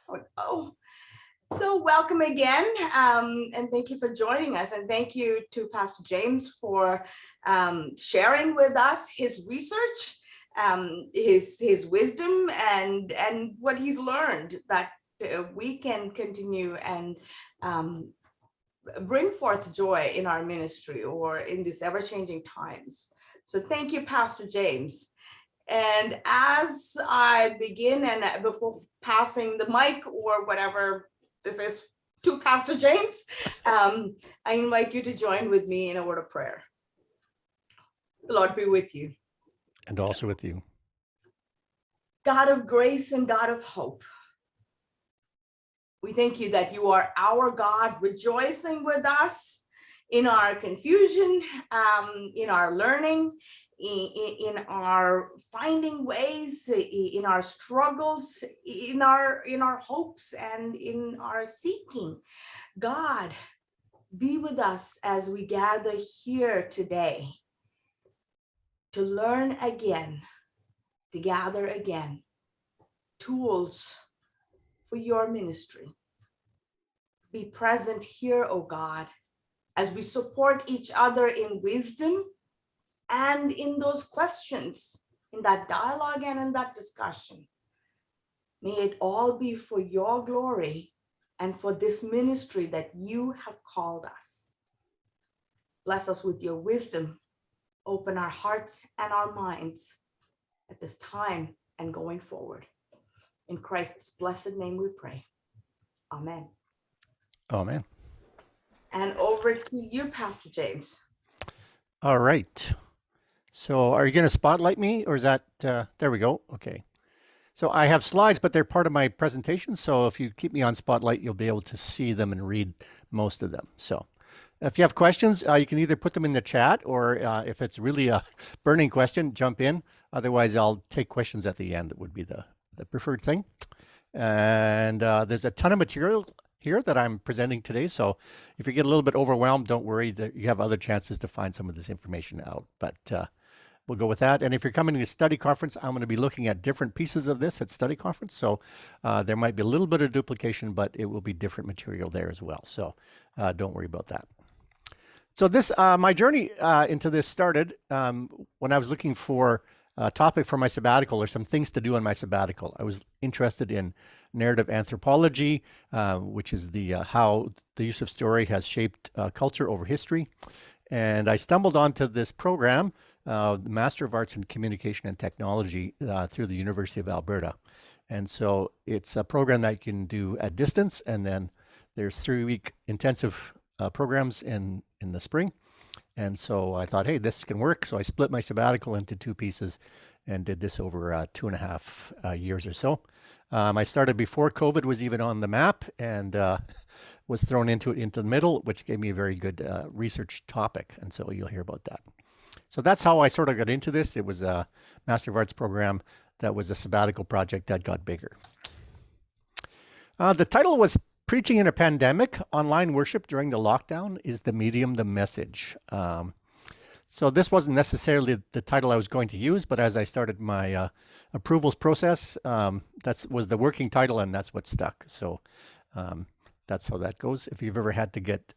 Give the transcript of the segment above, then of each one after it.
Oh, so welcome again, and thank you for joining us. And thank you to Pastor James for sharing with us his research, his wisdom, and what he's learned that we can continue and bring forth joy in our ministry or in these ever-changing times. So thank you, Pastor James. And as I begin, and before passing the mic or whatever this is to Pastor James, I invite you to join with me in a word of prayer. The Lord be with you. And also with you. God of grace and God of hope, we thank you that you are our God, rejoicing with us in our confusion, in our learning, in our finding ways, in our struggles, in our hopes, and in our seeking. God, be with us as we gather here today to learn again, to gather again, tools for your ministry. Be present here, oh God, as we support each other in wisdom and in those questions, in that dialogue and in that discussion. May it all be for your glory and for this ministry that you have called us. Bless us with your wisdom. Open our hearts and our minds at this time and going forward. In Christ's blessed name we pray. Amen. Amen. And over to you, Pastor James. All right. So are you going to spotlight me, or is that, there we go. Okay. So I have slides, but they're part of my presentation. So if you keep me on spotlight, you'll be able to see them and read most of them. So if you have questions, you can either put them in the chat, or if it's really a burning question, jump in. Otherwise, I'll take questions at the end. It would be the preferred thing. And there's a ton of material here that I'm presenting today. So if you get a little bit overwhelmed, don't worry, that you have other chances to find some of this information out. But we'll go with that. And if you're coming to a study conference, I'm going to be looking at different pieces of this at study conference. So there might be a little bit of duplication, but it will be different material there as well. So don't worry about that. So this, my journey into this started when I was looking for a topic for my sabbatical, or some things to do on my sabbatical. I was interested in narrative anthropology, which is the how the use of story has shaped culture over history. And I stumbled onto this program, the Master of Arts in Communication and Technology through the University of Alberta. And so it's a program that you can do at distance, and then there's 3-week intensive programs in the spring. And so I thought, hey, this can work. So I split my sabbatical into 2 pieces and did this over 2.5 years or so. I started before COVID was even on the map, and was thrown into the middle, which gave me a very good research topic. And so you'll hear about that. So that's how I sort of got into this. It was a Master of Arts program that was a sabbatical project that got bigger. The title was Preaching in a Pandemic, Online Worship During the Lockdown is the Medium, the Message. So this wasn't necessarily the title I was going to use, but as I started my approvals process, that was the working title, and that's what stuck. So that's how that goes. If you've ever had to get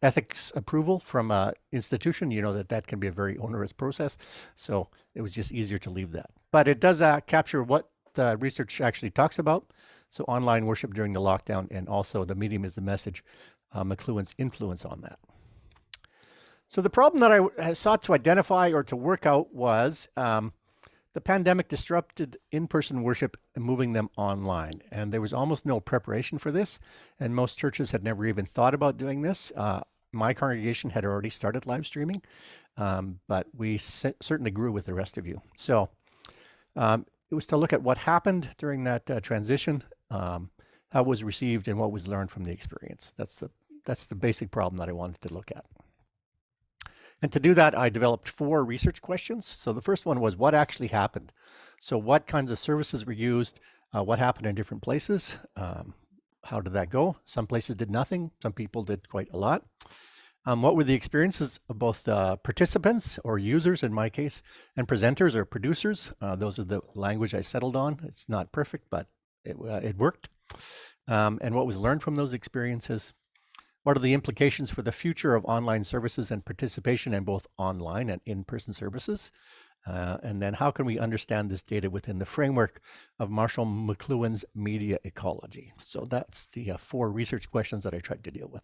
ethics approval from an institution, you know that can be a very onerous process. So it was just easier to leave that. But it does capture what the research actually talks about. So online worship during the lockdown, and also the medium is the message, McLuhan's influence on that. So the problem that I sought to identify or to work out was the pandemic disrupted in-person worship and moving them online. And there was almost no preparation for this. And most churches had never even thought about doing this. My congregation had already started live streaming, but we certainly grew with the rest of you. So it was to look at what happened during that transition, how it was received, and what was learned from the experience. That's the basic problem that I wanted to look at. And to do that, I developed 4 research questions. So the first one was, what actually happened? So what kinds of services were used? What happened in different places? How did that go? Some places did nothing. Some people did quite a lot. What were the experiences of both participants, or users in my case, and presenters or producers? Those are the language I settled on. It's not perfect, but it worked. and what was learned from those experiences. What are the implications for the future of online services and participation in both online and in-person services? And then how can we understand this data within the framework of Marshall McLuhan's media ecology? So that's the 4 research questions that I tried to deal with.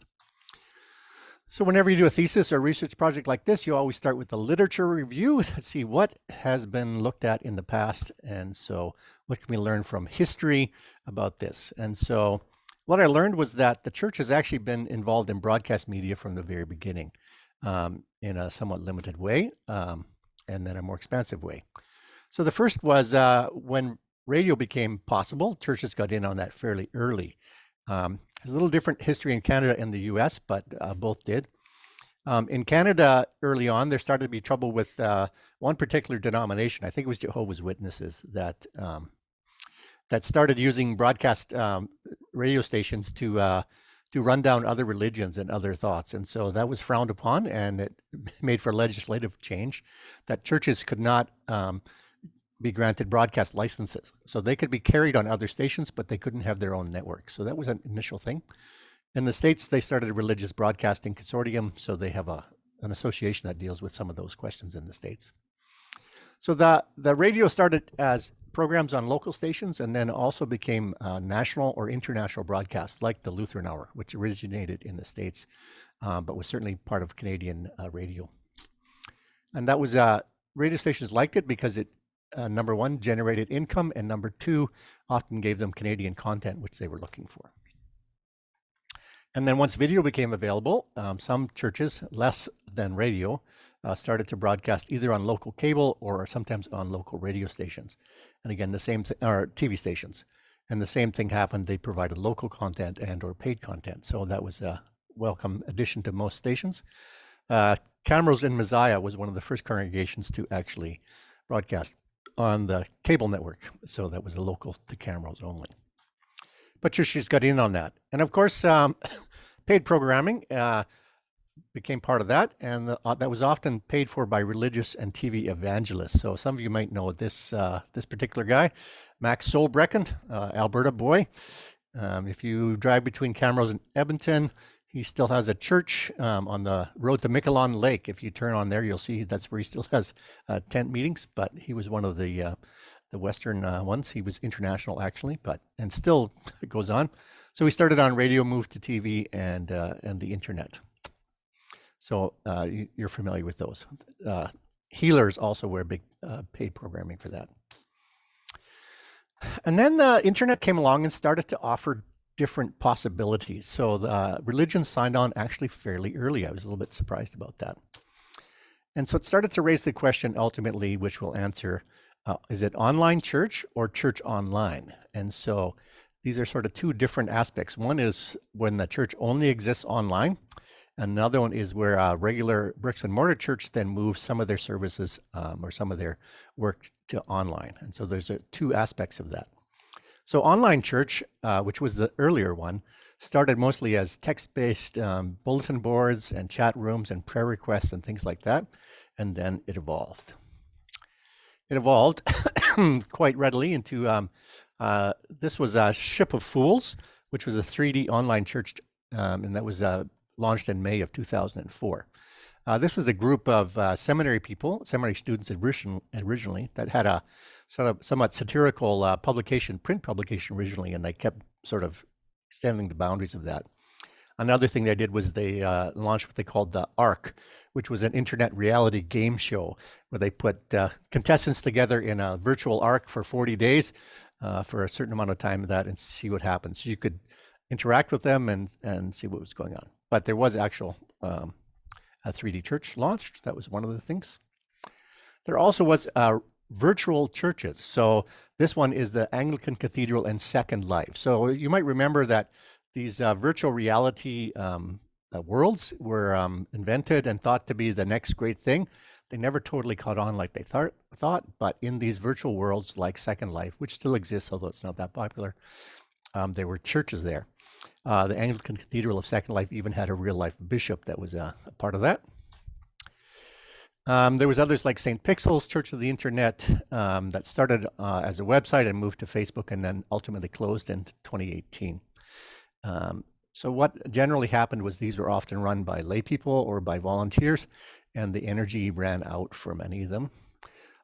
So whenever you do a thesis or research project like this, you always start with the literature review to see what has been looked at in the past. And so what can we learn from history about this? And so what I learned was that the church has actually been involved in broadcast media from the very beginning, in a somewhat limited way, and then a more expansive way. So the first was when radio became possible, churches got in on that fairly early. There's a little different history in Canada and the US, but both did. In Canada, early on, there started to be trouble with one particular denomination. I think it was Jehovah's Witnesses that started using broadcast radio stations to run down other religions and other thoughts. And so that was frowned upon, and it made for legislative change that churches could not be granted broadcast licenses. So they could be carried on other stations, but they couldn't have their own network. So that was an initial thing. In the States, they started a religious broadcasting consortium. So they have an association that deals with some of those questions in the States. So the radio started as programs on local stations and then also became national or international broadcasts like the Lutheran Hour, which originated in the States, but was certainly part of Canadian radio. And that was, radio stations liked it because it, number one, generated income, and number two, often gave them Canadian content, which they were looking for. And then once video became available, some churches, less than radio, started to broadcast either on local cable or sometimes on local radio stations. And again, the same thing, or TV stations. And the same thing happened. They provided local content and or paid content. So that was a welcome addition to most stations. Camrose in Messiah was one of the first congregations to actually broadcast on the cable network. So that was a local to Camrose only. But churches got in on that. And of course, paid programming became part of that. And that was often paid for by religious and TV evangelists. So some of you might know this particular guy, Max Solbrecken, Alberta boy. If you drive between Camrose and Edmonton, he still has a church on the road to Miquelon Lake. If you turn on there, you'll see that's where he still has tent meetings. But he was one of the Western ones. He was international actually, and still goes on. So he started on radio, moved to TV, and the internet. So you're familiar with those. Healers also were big paid programming for that. And then the internet came along and started to offer different possibilities. So the religion signed on actually fairly early. I was a little bit surprised about that. And so it started to raise the question ultimately, which we'll answer, is it online church or church online? And so these are sort of two different aspects. One is when the church only exists online. Another one is where a regular bricks and mortar church then moves some of their services or some of their work to online. And so there's two aspects of that. So online church, which was the earlier one, started mostly as text-based bulletin boards and chat rooms and prayer requests and things like that. And then it evolved. It evolved quite readily into, this was a Ship of Fools, which was a 3D online church, and that was launched in May of 2004. This was a group of seminary people, seminary students originally, that had a sort of somewhat satirical print publication originally, and they kept sort of extending the boundaries of that. Another thing they did was they launched what they called the ARC, which was an internet reality game show where they put contestants together in a virtual ARC for 40 days for a certain amount of time of that and see what happens. So you could interact with them and see what was going on. But there was actual a 3D church launched. That was one of the things. There also was virtual churches. So this one is the Anglican Cathedral and Second Life. So you might remember that these virtual reality worlds were invented and thought to be the next great thing. They never totally caught on like they thought, but in these virtual worlds like Second Life, which still exists, although it's not that popular, there were churches there. The Anglican Cathedral of Second Life even had a real-life bishop that was a part of that. There was others like St. Pixel's Church of the Internet that started as a website and moved to Facebook and then ultimately closed in 2018. So what generally happened was these were often run by lay people or by volunteers, and the energy ran out for many of them.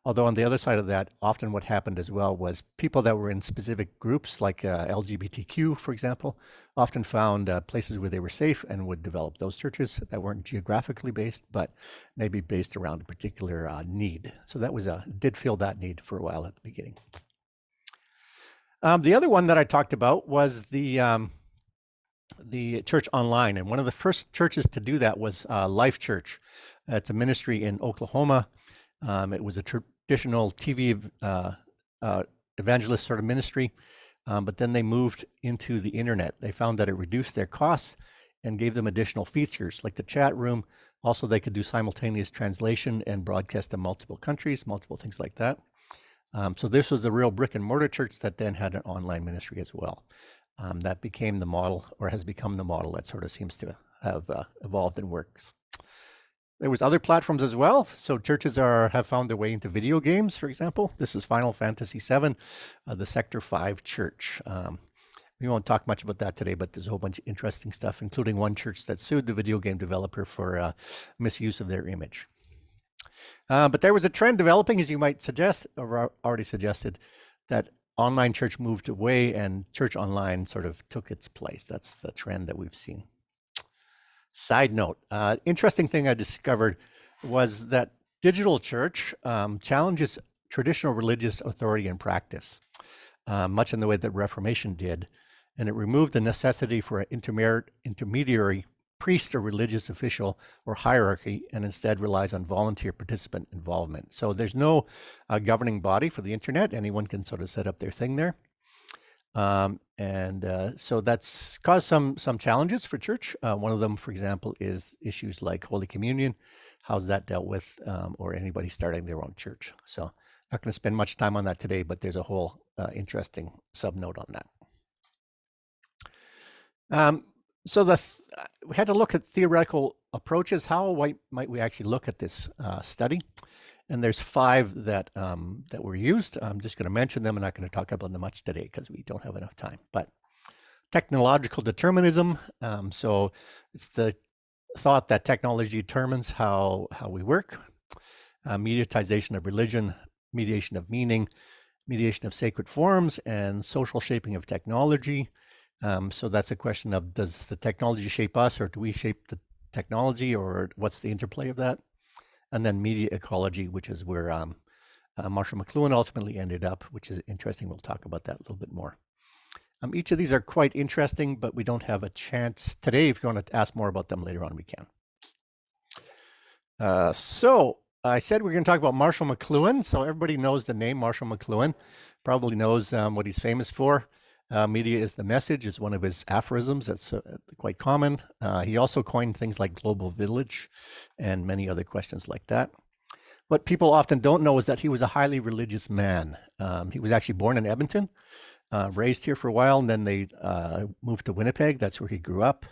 Although on the other side of that, often what happened as well was people that were in specific groups, like LGBTQ, for example, often found places where they were safe and would develop those churches that weren't geographically based, but maybe based around a particular need. So that was did fill that need for a while at the beginning. The other one that I talked about was the church online, and one of the first churches to do that was Life Church. It's a ministry in Oklahoma. It was a traditional TV evangelist sort of ministry, but then they moved into the internet. They found that it reduced their costs and gave them additional features like the chat room. Also, they could do simultaneous translation and broadcast to multiple countries, multiple things like that. So this was a real brick and mortar church that then had an online ministry as well. That became the model, or has become the model that sort of seems to have evolved and works. There was other platforms as well. So churches have found their way into video games, for example. This is Final Fantasy VII, the Sector 5 church. We won't talk much about that today, but there's a whole bunch of interesting stuff, including one church that sued the video game developer for misuse of their image. But there was a trend developing, as you might suggest, or already suggested, that online church moved away and church online sort of took its place. That's the trend that we've seen. Side note, interesting thing I discovered was that digital church challenges traditional religious authority and practice, much in the way that Reformation did, and it removed the necessity for an intermediary priest or religious official or hierarchy, and instead relies on volunteer participant involvement. So there's no governing body for the internet. Anyone can sort of set up their thing there. So that's caused some challenges for church. One of them, for example, is issues like Holy Communion. How's that dealt with, or anybody starting their own church? So not going to spend much time on that today, but there's a whole interesting subnote on that. So we had to look at theoretical approaches. How might we actually look at this study? And there's 5 that were used. I'm just going to mention them. I'm not going to talk about them much today because we don't have enough time. But technological determinism. So it's the thought that technology determines how we work. Mediatization of religion, mediation of meaning, mediation of sacred forms, and social shaping of technology. So that's a question of, does the technology shape us, or do we shape the technology, or what's the interplay of that? And then media ecology, which is where Marshall McLuhan ultimately ended up, which is interesting. We'll talk about that a little bit more. Each of these are quite interesting, but we don't have a chance today. If you want to ask more about them later on, we can. So I said we're going to talk about Marshall McLuhan. So everybody knows the name Marshall McLuhan, probably knows what he's famous for. Media is the message is one of his aphorisms. That's quite common. He also coined things like global village and many other questions like that. What people often don't know is that he was a highly religious man. He was actually born in Edmonton, raised here for a while, and then they moved to Winnipeg. That's where he grew up.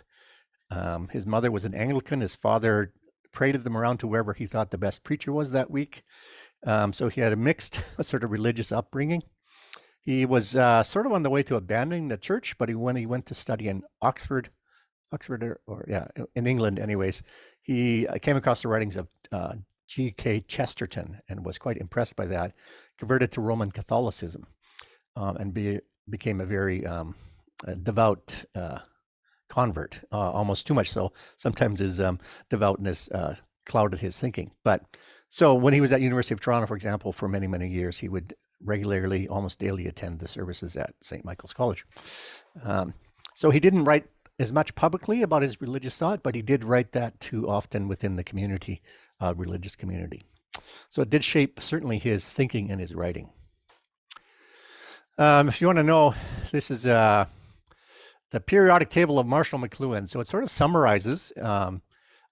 His mother was an Anglican. His father paraded them around to wherever he thought the best preacher was that week. So he had a mixed sort of religious upbringing. He was sort of on the way to abandoning the church, but when he went to study in in England anyways, he came across the writings of G.K. Chesterton and was quite impressed by that, converted to Roman Catholicism, and became a very devout convert, almost too much so. Sometimes his devoutness clouded his thinking. But so when he was at University of Toronto, for example, for many, many years, he would regularly, almost daily, attend the services at St. Michael's College. So he didn't write as much publicly about his religious thought, but he did write that too often within the community, religious community. So it did shape certainly his thinking and his writing. If you want to know, this is the periodic table of Marshall McLuhan. So it sort of summarizes a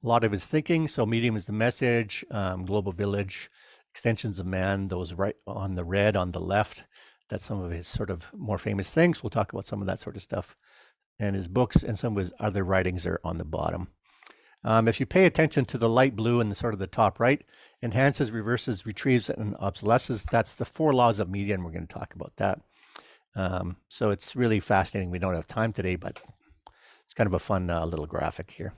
lot of his thinking. So medium is the message, global village, extensions of man, those right on the red on the left. That's some of his sort of more famous things. We'll talk about some of that sort of stuff. And his books and some of his other writings are on the bottom. If you pay attention to the light blue in the sort of the top right, enhances, reverses, retrieves, and obsolesces, that's the 4 laws of media, and we're going to talk about that. So it's really fascinating. We don't have time today, but it's kind of a fun little graphic here.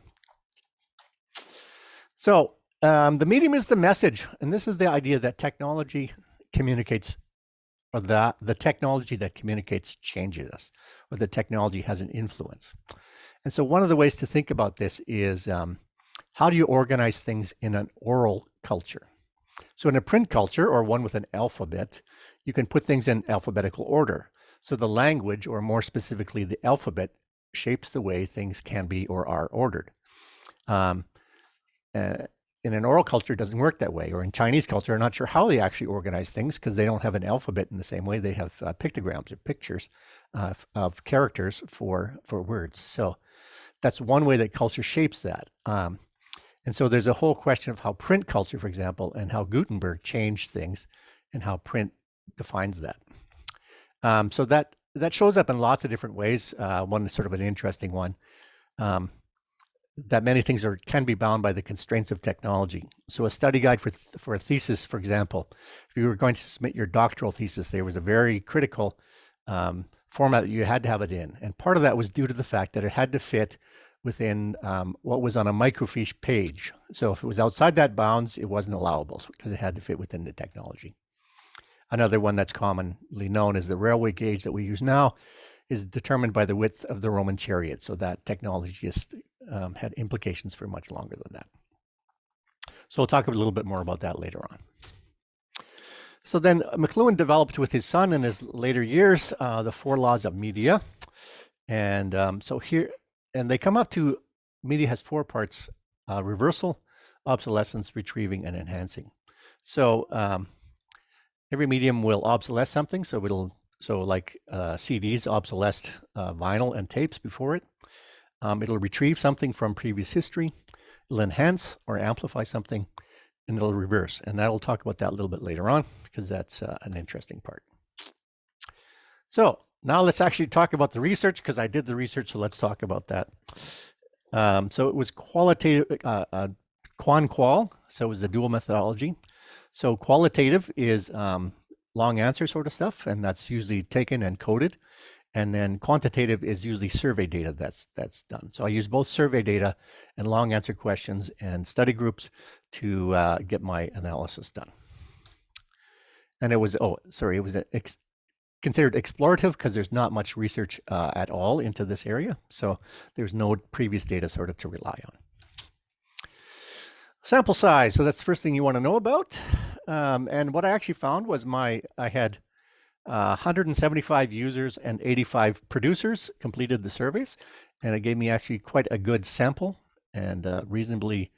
So the medium is the message, and this is the idea that technology communicates, or that the technology that communicates changes us, or the technology has an influence. And so one of the ways to think about this is how do you organize things in an oral culture? So in a print culture, or one with an alphabet, you can put things in alphabetical order. So the language, or more specifically the alphabet, shapes the way things can be or are ordered. In an oral culture, it doesn't work that way. Or in Chinese culture, I'm not sure how they actually organize things because they don't have an alphabet in the same way. They have pictograms or pictures of characters for words. So that's one way that culture shapes that. And so there's a whole question of how print culture, for example, and how Gutenberg changed things and how print defines that. So that shows up in lots of different ways. One is sort of an interesting one. That many things can be bound by the constraints of technology. So a study guide for a thesis, for example, if you were going to submit your doctoral thesis, there was a very critical format that you had to have it in. And part of that was due to the fact that it had to fit within what was on a microfiche page. So if it was outside that bounds, it wasn't allowable because it had to fit within the technology. Another one that's commonly known as the railway gauge that we use now is determined by the width of the Roman chariot. So that technology just had implications for much longer than that. So we'll talk a little bit more about that later on. So then McLuhan developed with his son in his later years the 4 laws of media. And so here, and they come up to, media has 4 parts: reversal, obsolescence, retrieving, and enhancing. So every medium will obsolesce something. So like CDs obsolesced vinyl and tapes before it. It'll retrieve something from previous history. It'll enhance or amplify something, and it'll reverse. And I'll talk about that a little bit later on because that's an interesting part. So now let's actually talk about the research, because I did the research, so let's talk about that. So it was qualitative, qual, so it was a dual methodology. So qualitative is long answer sort of stuff, and that's usually taken and coded. And then quantitative is usually survey data that's done. So I use both survey data and long answer questions and study groups to get my analysis done. And it was, it was considered explorative because there's not much research at all into this area. So there's no previous data sort of to rely on. Sample size, so that's the first thing you want to know about. And what I actually found was I had 175 users and 85 producers completed the surveys, and it gave me actually quite a good sample and reasonably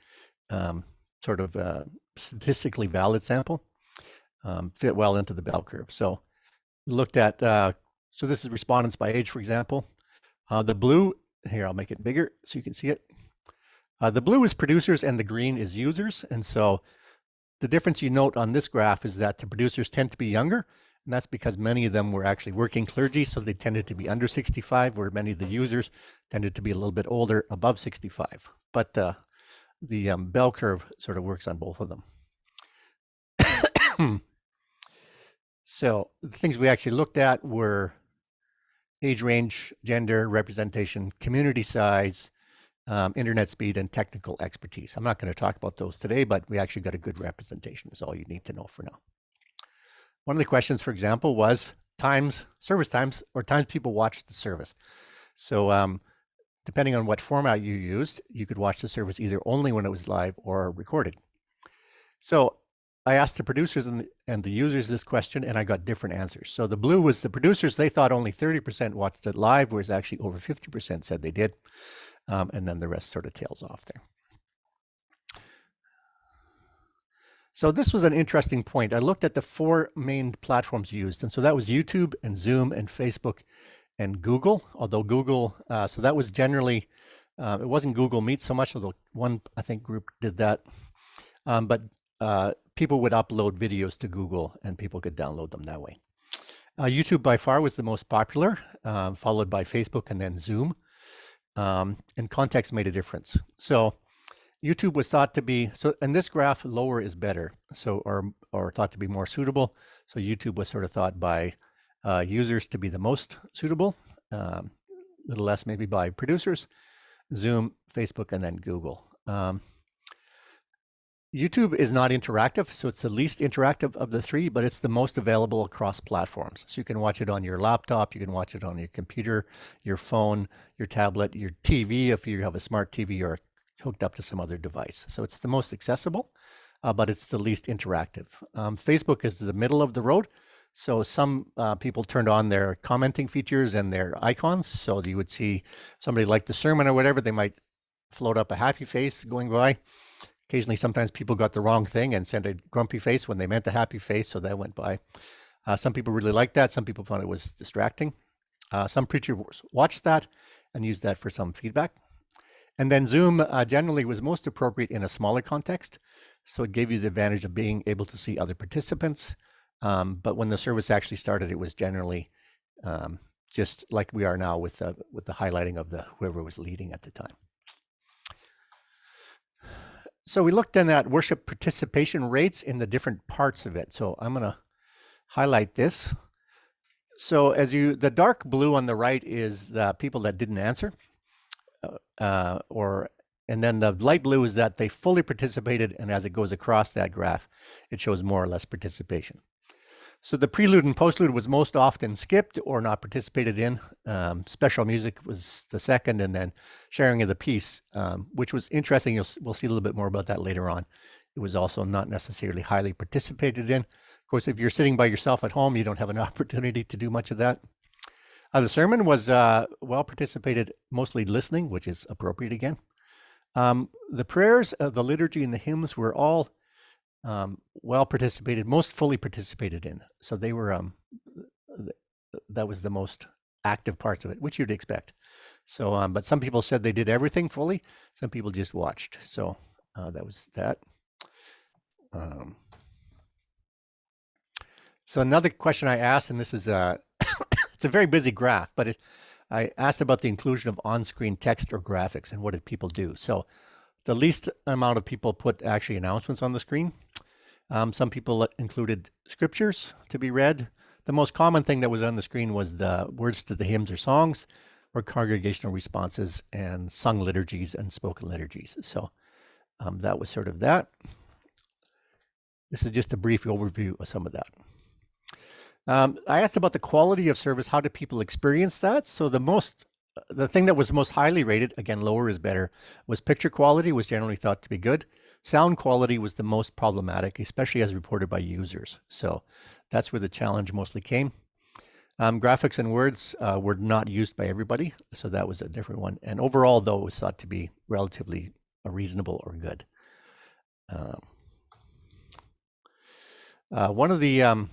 sort of statistically valid sample, fit well into the bell curve. So looked at, so this is respondents by age, for example. The blue, here I'll make it bigger so you can see it. The blue is producers and the green is users. And so the difference you note on this graph is that the producers tend to be younger, and that's because many of them were actually working clergy, so they tended to be under 65, where many of the users tended to be a little bit older, above 65. But the bell curve sort of works on both of them. So the things we actually looked at were age range, gender, representation, community size, internet speed, and technical expertise. I'm not going to talk about those today, but we actually got a good representation. Is all you need to know for now. One of the questions, for example, was service times, or times people watched the service. So depending on what format you used, you could watch the service either only when it was live or recorded. So I asked the producers and the users this question, and I got different answers. So the blue was the producers. They thought only 30% watched it live, whereas actually over 50% said they did. And then the rest sort of tails off there. So this was an interesting point. I looked at the 4 main platforms used. And so that was YouTube and Zoom and Facebook and Google, although Google, so that was generally, it wasn't Google Meet so much, although one, I think, group did that. But people would upload videos to Google and people could download them that way. YouTube by far was the most popular, followed by Facebook and then Zoom. And context made a difference. So YouTube was thought to be, so in this graph, lower is better, so or thought to be more suitable. So YouTube was sort of thought by users to be the most suitable, a little less maybe by producers, Zoom, Facebook, and then Google. YouTube is not interactive, so it's the least interactive of the three, but it's the most available across platforms. So you can watch it on your laptop, you can watch it on your computer, your phone, your tablet, your TV, if you have a smart TV or hooked up to some other device. So it's the most accessible, but it's the least interactive. Facebook is the middle of the road. So some people turned on their commenting features and their icons. So you would see somebody like the sermon or whatever, they might float up a happy face going by. Occasionally, sometimes people got the wrong thing and sent a grumpy face when they meant a happy face, so that went by. Some people really liked that. Some people found it was distracting. Some preachers watched that and used that for some feedback. And then Zoom generally was most appropriate in a smaller context. So it gave you the advantage of being able to see other participants. But when the service actually started, it was generally just like we are now with the highlighting of whoever was leading at the time. So we looked then at worship participation rates in the different parts of it. So I'm going to highlight this. So the dark blue on the right is the people that didn't answer, and then the light blue is that they fully participated, and as it goes across that graph, it shows more or less participation. So the prelude and postlude was most often skipped or not participated in. Special music was the second, and then sharing of the piece, which was interesting. We'll see a little bit more about that later on. It was also not necessarily highly participated in. Of course, if you're sitting by yourself at home, you don't have an opportunity to do much of that. The sermon was well participated, mostly listening, which is appropriate again. The prayers, the liturgy, and the hymns were all well participated, most fully participated in. So they were, that was the most active parts of it, which you'd expect. So, but some people said they did everything fully. Some people just watched. So that was that. So another question I asked, and this is it's a very busy graph, but I asked about the inclusion of on-screen text or graphics and what did people do. So the least amount of people put actually announcements on the screen. Some people included scriptures to be read. The most common thing that was on the screen was the words to the hymns or songs, or congregational responses, and sung liturgies and spoken liturgies. So that was sort of that. This is just a brief overview of some of that. I asked about the quality of service. How did people experience that? So the thing that was most highly rated, again, lower is better, was picture quality was generally thought to be good. Sound quality was the most problematic, especially as reported by users. So that's where the challenge mostly came. Graphics and words were not used by everybody, so that was a different one. And overall, though, it was thought to be relatively reasonable or good. One of the,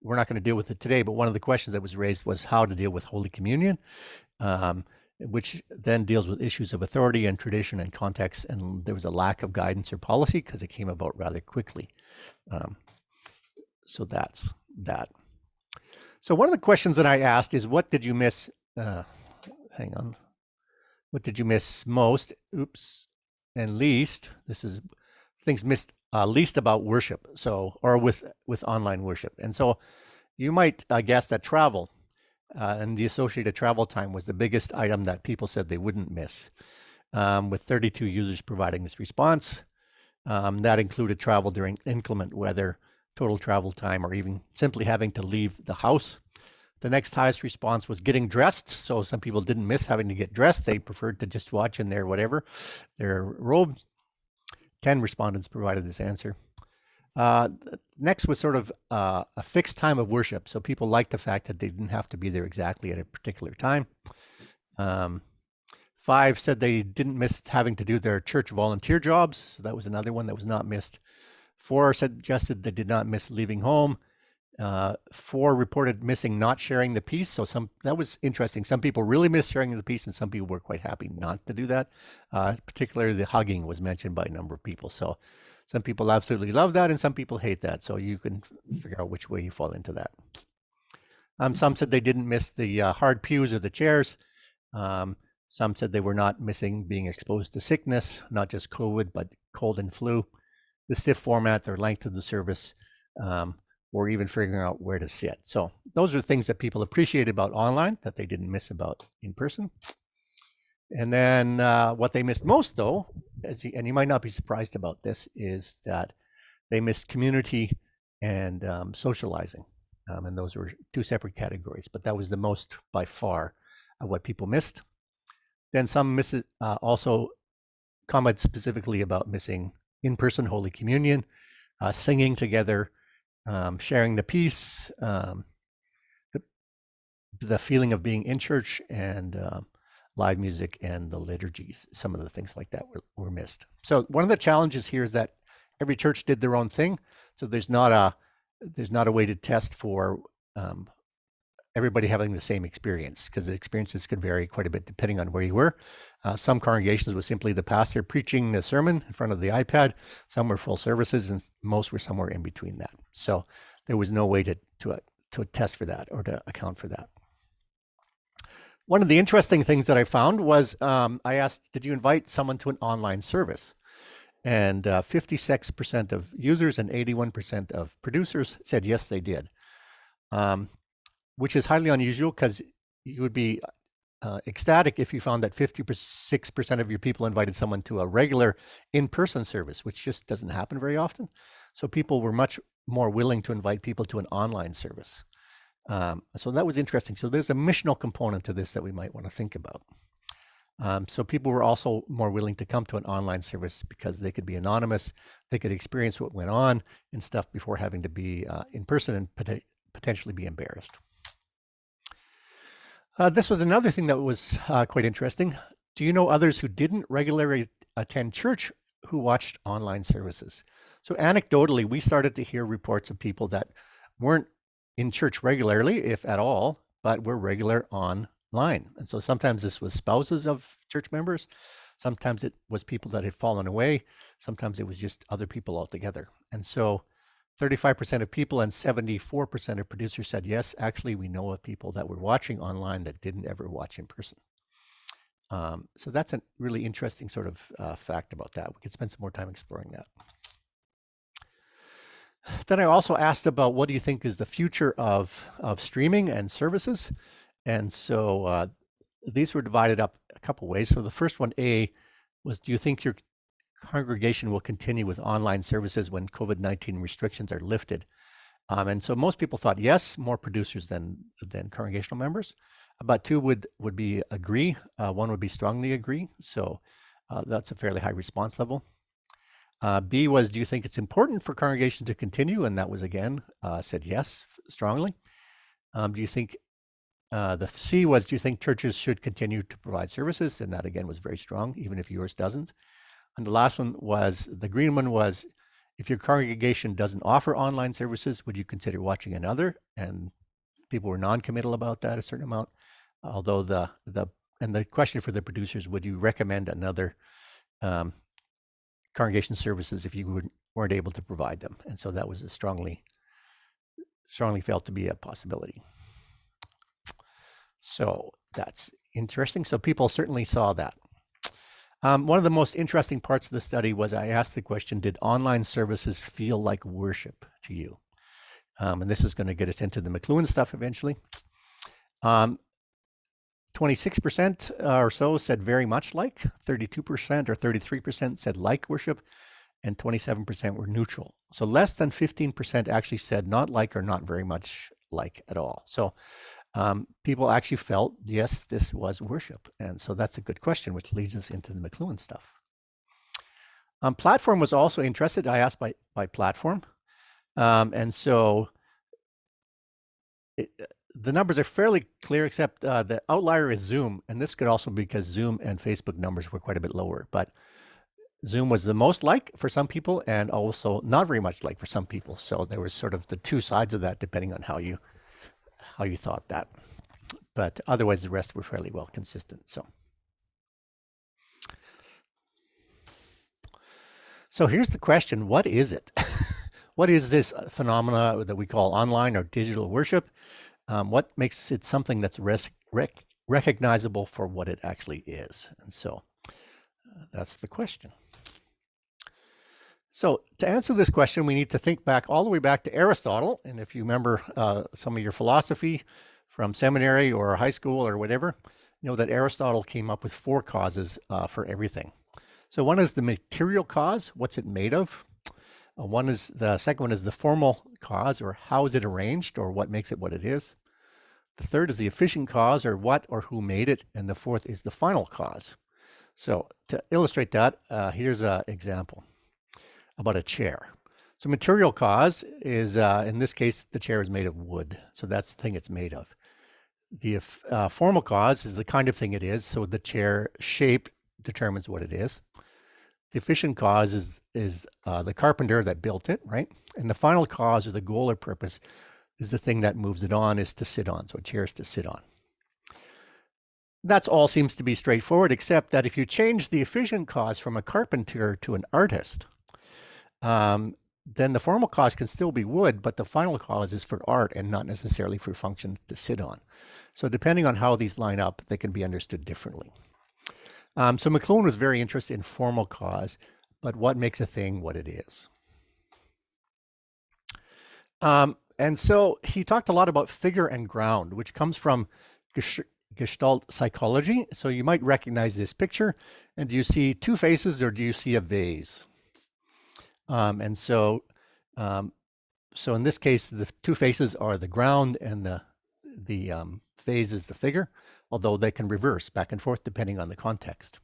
we're not going to deal with it today, but one of the questions that was raised was how to deal with Holy Communion, which then deals with issues of authority and tradition and context, and there was a lack of guidance or policy because it came about rather quickly. So that's that. So one of the questions that I asked is, what did you miss? Hang on. What did you miss most? Oops. And least. This is things missed least about worship. So, or with online worship. And so you might guess that travel and the associated travel time was the biggest item that people said they wouldn't miss, with 32 users providing this response. That included travel during inclement weather, total travel time, or even simply having to leave the house. The next highest response was getting dressed. So some people didn't miss having to get dressed. They preferred to just watch in their whatever, their robe. 10 respondents provided this answer. Next was sort of a fixed time of worship. So people liked the fact that they didn't have to be there exactly at a particular time. 5 said they didn't miss having to do their church volunteer jobs. So that was another one that was not missed. 4 suggested they did not miss leaving home. 4 reported missing not sharing the piece. So that was interesting. Some people really missed sharing the piece, and some people were quite happy not to do that. Particularly the hugging was mentioned by a number of people. So some people absolutely love that, and some people hate that. So you can figure out which way you fall into that. Some said they didn't miss the hard pews or the chairs. Some said they were not missing being exposed to sickness, not just COVID, but cold and flu, the stiff format, their length of the service, or even figuring out where to sit. So those are things that people appreciated about online that they didn't miss about in person. And then what they missed most, though, and you might not be surprised about this, is that they missed community and socializing. And those were two separate categories, but that was the most by far of what people missed. Then some also comment specifically about missing in-person Holy Communion, singing together, sharing the peace, the feeling of being in church, and live music and the liturgies. Some of the things like that were missed. So one of the challenges here is that every church did their own thing. So there's not a way to test for everybody having the same experience, because the experiences could vary quite a bit depending on where you were. Some congregations was simply the pastor preaching the sermon in front of the iPad. Some were full services, and most were somewhere in between that. So there was no way to test for that or to account for that. One of the interesting things that I found was I asked, did you invite someone to an online service? And 56% of users and 81% of producers said yes, they did. Which is highly unusual, because you would be ecstatic if you found that 56% of your people invited someone to a regular in-person service, which just doesn't happen very often. So people were much more willing to invite people to an online service. So that was interesting. So there's a missional component to this that we might want to think about. So people were also more willing to come to an online service because they could be anonymous, they could experience what went on and stuff before having to be in person and potentially be embarrassed. This was another thing that was quite interesting. Do you know others who didn't regularly attend church who watched online services? So anecdotally, we started to hear reports of people that weren't in church regularly, if at all, but were regular online. And so sometimes this was spouses of church members. Sometimes it was people that had fallen away. Sometimes it was just other people altogether. And so 35% of people and 74% of producers said, yes, actually, we know of people that were watching online that didn't ever watch in person. So that's a really interesting sort of fact about that. We could spend some more time exploring that. Then I also asked about what do you think is the future of streaming and services? And so these were divided up a couple ways. So the first one, A, was do you think your congregation will continue with online services when COVID-19 restrictions are lifted? And so most people thought yes, more producers than congregational members. About two would be agree. One would be strongly agree. So that's a fairly high response level. B was, do you think it's important for congregation to continue? And that was again said yes, strongly. Do you think the C was, do you think churches should continue to provide services? And that again was very strong, even if yours doesn't. And the last one was, the green one was, if your congregation doesn't offer online services, would you consider watching another? And people were non-committal about that, a certain amount. Although the question for the producers, would you recommend another congregation services if you weren't able to provide them? And so that was a strongly felt to be a possibility. So that's interesting. So people certainly saw that. One of the most interesting parts of the study was I asked the question, did online services feel like worship to you? And this is going to get us into the McLuhan stuff eventually. 26% or so said very much like, 32% or 33% said like worship, and 27% were neutral. So less than 15% actually said not like or not very much like at all. So people actually felt, yes, this was worship. And so that's a good question, which leads us into the McLuhan stuff. Platform was also interested. I asked by platform. And so the numbers are fairly clear, except the outlier is Zoom. And this could also be because Zoom and Facebook numbers were quite a bit lower. But Zoom was the most like for some people and also not very much like for some people. So there was sort of the two sides of that depending on how you thought that. But otherwise, the rest were fairly well consistent. So here's the question, what is it? What is this phenomena that we call online or digital worship? What makes it something that's recognizable for what it actually is? And so that's the question. So to answer this question, we need to think back all the way back to Aristotle. And if you remember some of your philosophy from seminary or high school or whatever, you know that Aristotle came up with 4 causes for everything. So one is the material cause, what's it made of? The second one is the formal cause, or how is it arranged, or what makes it what it is. The third is the efficient cause, or what or who made it. And the fourth is the final cause. So to illustrate that, here's an example about a chair. So material cause is, in this case, the chair is made of wood. So that's the thing it's made of. The formal cause is the kind of thing it is. So the chair shape determines what it is. The efficient cause is the carpenter that built it, right? And the final cause, or the goal or purpose, is the thing that moves it on, is to sit on. So a chair is to sit on. That's all seems to be straightforward, except that if you change the efficient cause from a carpenter to an artist, then the formal cause can still be wood, but the final cause is for art and not necessarily for function to sit on. So depending on how these line up, they can be understood differently. So McLuhan was very interested in formal cause, but what makes a thing what it is. And so he talked a lot about figure and ground, which comes from Gestalt psychology. So you might recognize this picture. And do you see 2 faces, or do you see a vase? So in this case, the 2 faces are the ground, and the vase is the figure, although they can reverse back and forth depending on the context.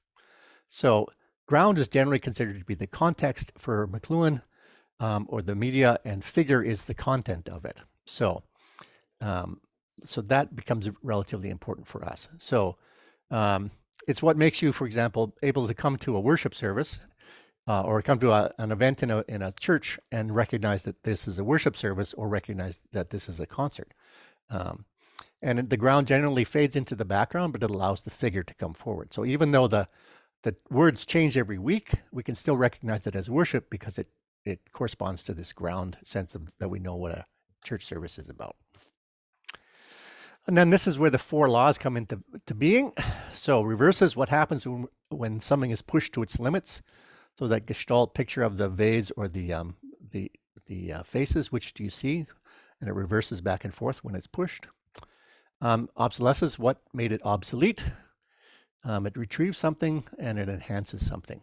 So ground is generally considered to be the context for McLuhan, or the media, and figure is the content of it. So that becomes relatively important for us. So it's what makes you, for example, able to come to a worship service or come to an event in a church and recognize that this is a worship service, or recognize that this is a concert. And the ground generally fades into the background, but it allows the figure to come forward. So even though the words change every week, we can still recognize it as worship because it corresponds to this ground sense that we know what a church service is about. And then this is where the 4 laws come into being. So reverses, what happens when something is pushed to its limits. So that Gestalt picture of the vase, or the faces, which do you see? And it reverses back and forth when it's pushed. Obsolescence, what made it obsolete? It retrieves something and it enhances something.